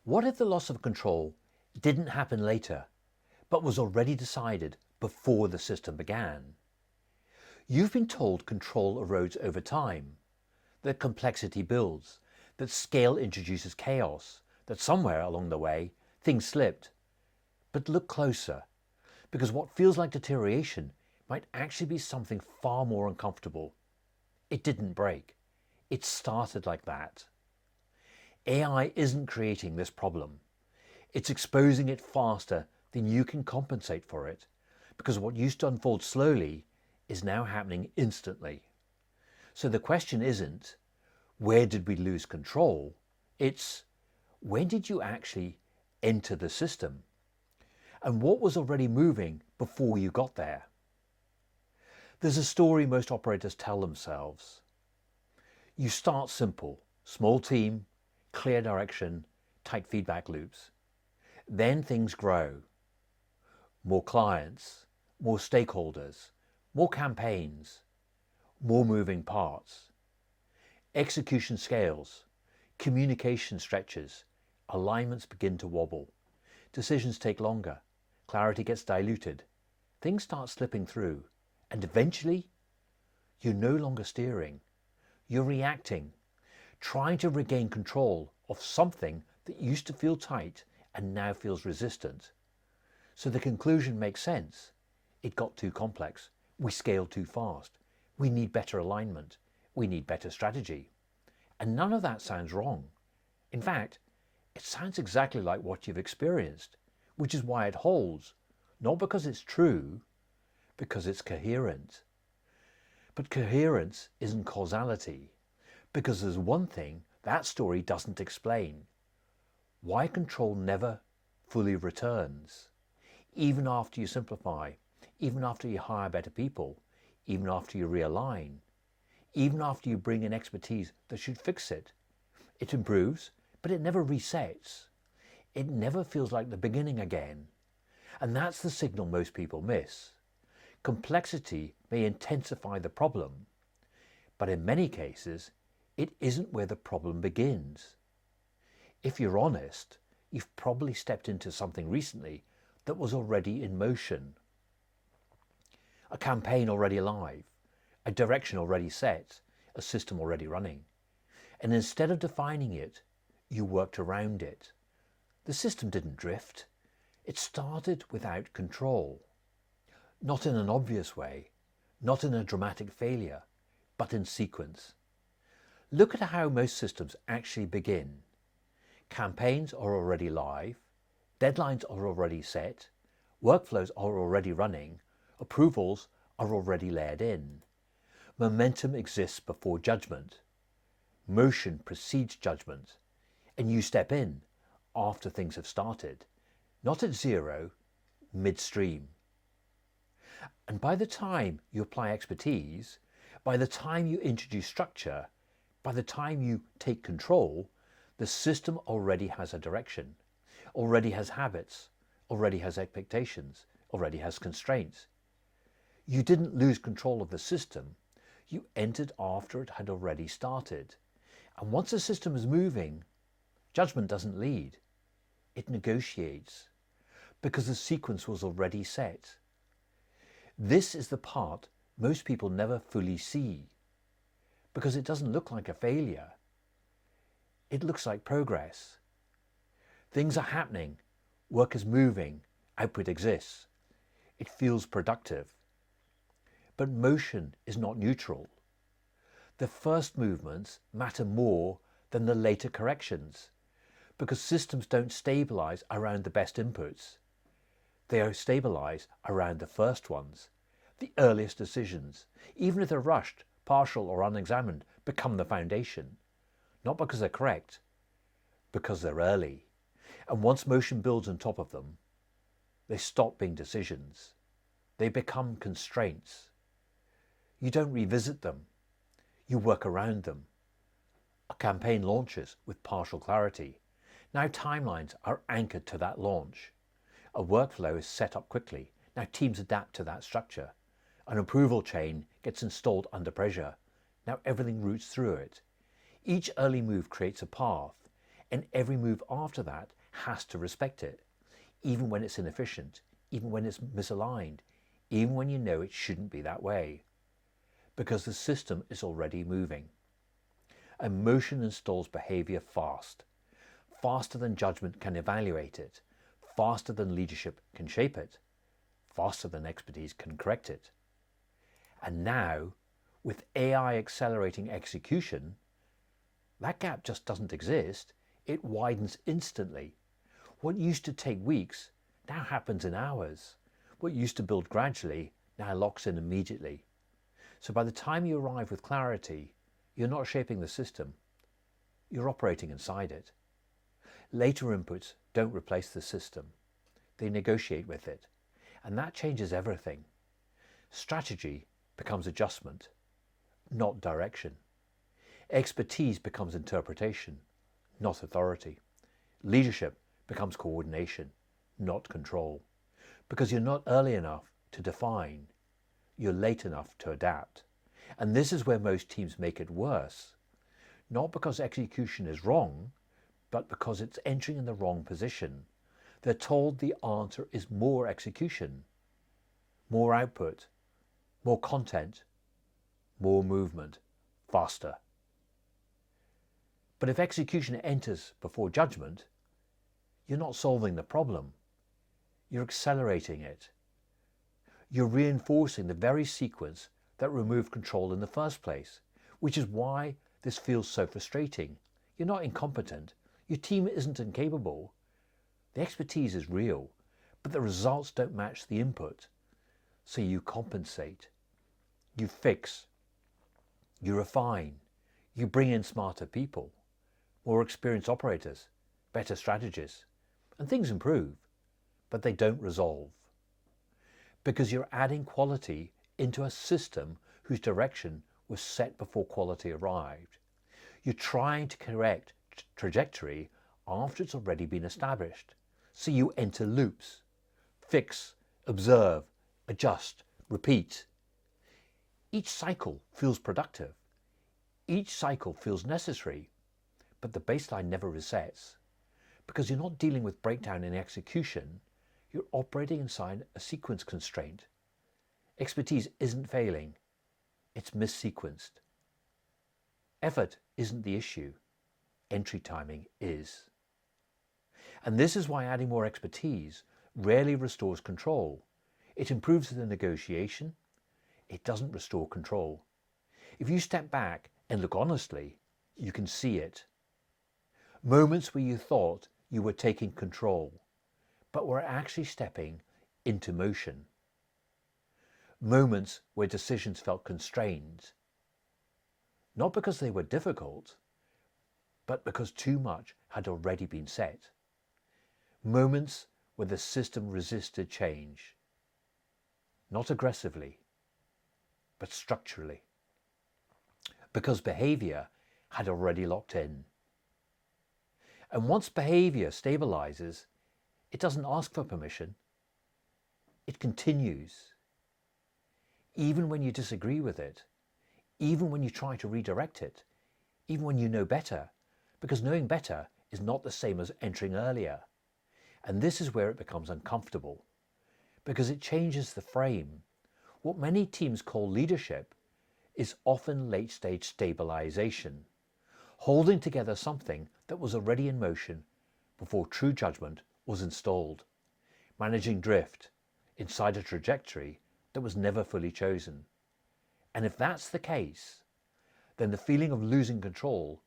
What if the loss of control didn't happen later, but was already decided before the system began? You've been told control erodes over time, that complexity builds, that scale introduces chaos, that somewhere along the way things slipped. But look closer, because what feels like deterioration might actually be something far more uncomfortable. It didn't break. It started like that. AI isn't creating this problem. It's exposing it faster than you can compensate for it, because what used to unfold slowly is now happening instantly. So the question isn't, where did we lose control? It's, when did you actually enter the system? And what was already moving before you got there? There's a story most operators tell themselves. You start simple, small team, clear direction, tight feedback loops. Then things grow. More clients, more stakeholders, more campaigns, more moving parts. Execution scales, communication stretches, alignments begin to wobble. Decisions take longer, clarity gets diluted, things start slipping through, and eventually you're no longer steering. You're reacting, trying to regain control of something that used to feel tight and now feels resistant. So the conclusion makes sense. It got too complex. We scaled too fast. We need better alignment. We need better strategy. And none of that sounds wrong. In fact, it sounds exactly like what you've experienced, which is why it holds, not because it's true, because it's coherent. But coherence isn't causality, because there's one thing that story doesn't explain: why control never fully returns. Even after you simplify, even after you hire better people, even after you realign, even after you bring in expertise that should fix it, it improves, but it never resets. It never feels like the beginning again. And that's the signal most people miss. Complexity may intensify the problem, but in many cases, it isn't where the problem begins. If you're honest, you've probably stepped into something recently that was already in motion. A campaign already live, a direction already set, a system already running. And instead of defining it, you worked around it. The system didn't drift. It started without control. Not in an obvious way, not in a dramatic failure, but in sequence. Look at how most systems actually begin. Campaigns are already live, deadlines are already set, workflows are already running, approvals are already layered in. Momentum exists before judgment. Motion precedes judgment, and you step in after things have started, not at zero, midstream. And by the time you apply expertise, by the time you introduce structure, by the time you take control, the system already has a direction, already has habits, already has expectations, already has constraints. You didn't lose control of the system. You entered after it had already started. And once the system is moving, judgment doesn't lead. It negotiates, because the sequence was already set. This is the part most people never fully see, because it doesn't look like a failure. It looks like progress. Things are happening, work is moving, output exists. It feels productive. But motion is not neutral. The first movements matter more than the later corrections, because systems don't stabilize around the best inputs. They are stabilized around the first ones. The earliest decisions, even if they're rushed, partial or unexamined, become the foundation. Not because they're correct, because they're early. And once motion builds on top of them, they stop being decisions. They become constraints. You don't revisit them. You work around them. A campaign launches with partial clarity. Now timelines are anchored to that launch. A workflow is set up quickly. Now teams adapt to that structure. An approval chain gets installed under pressure. Now everything routes through it. Each early move creates a path. and every move after that has to respect it, even when it's inefficient, even when it's misaligned, even when you know it shouldn't be that way, because the system is already moving. And motion installs behavior fast, faster than judgment can evaluate it, faster than leadership can shape it, faster than expertise can correct it. And now, with AI accelerating execution, that gap just doesn't exist. It widens instantly. What used to take weeks now happens in hours. What used to build gradually now locks in immediately. So by the time you arrive with clarity, you're not shaping the system, you're operating inside it. Later inputs don't replace the system, they negotiate with it, and that changes everything. Strategy becomes adjustment, not direction. Expertise becomes interpretation, not authority. Leadership becomes coordination, not control. Because you're not early enough to define, you're late enough to adapt. And this is where most teams make it worse. Not because execution is wrong, but because it's entering in the wrong position. They're told the answer is more execution, more output, more content, more movement, faster. But if execution enters before judgment, you're not solving the problem. You're accelerating it. You're reinforcing the very sequence that removed control in the first place, which is why this feels so frustrating. You're not incompetent. Your team isn't incapable. The expertise is real, but the results don't match the input. So you compensate, you fix, you refine, you bring in smarter people, more experienced operators, better strategists, and things improve, but they don't resolve. Because you're adding quality into a system whose direction was set before quality arrived. You're trying to correct trajectory after it's already been established. So you enter loops, fix, observe, adjust, repeat. Each cycle feels productive. Each cycle feels necessary, but the baseline never resets. Because you're not dealing with breakdown in execution, you're operating inside a sequence constraint. Expertise isn't failing, it's missequenced. Effort isn't the issue, entry timing is. And this is why adding more expertise rarely restores control. It improves the negotiation, it doesn't restore control. If you step back and look honestly, you can see it. Moments where you thought you were taking control, but were actually stepping into motion. Moments where decisions felt constrained, not because they were difficult, but because too much had already been set. Moments where the system resisted change, not aggressively, but structurally, because behavior had already locked in. And once behavior stabilizes, it doesn't ask for permission. It continues. Even when you disagree with it, even when you try to redirect it, even when you know better, because knowing better is not the same as entering earlier. And this is where it becomes uncomfortable, because it changes the frame. What many teams call leadership is often late-stage stabilization, holding together something that was already in motion before true judgment was installed, managing drift inside a trajectory that was never fully chosen. And if that's the case, then the feeling of losing control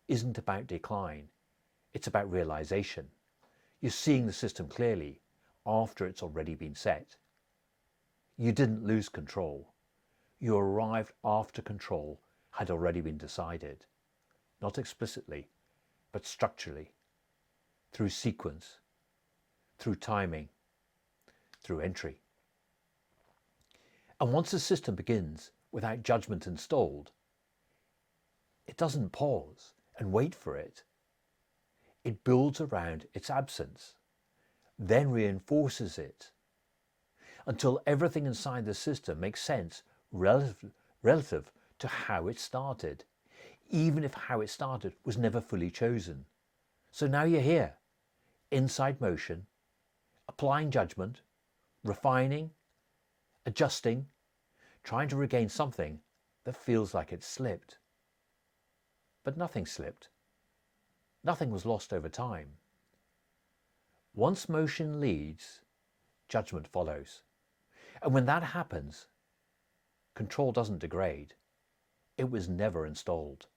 isn't about decline, it's about realization. You're seeing the system clearly after it's already been set. You didn't lose control. You arrived after control had already been decided, not explicitly, but structurally, through sequence, through timing, through entry. And once the system begins without judgment installed, it doesn't pause and wait for it. It builds around its absence, then reinforces it, until everything inside the system makes sense relative to how it started, even if how it started was never fully chosen. So now you're here, inside motion, applying judgment, refining, adjusting, trying to regain something that feels like it's slipped. But nothing slipped. Nothing was lost over time. Once motion leads, judgment follows. And when that happens, control doesn't degrade. It was never installed.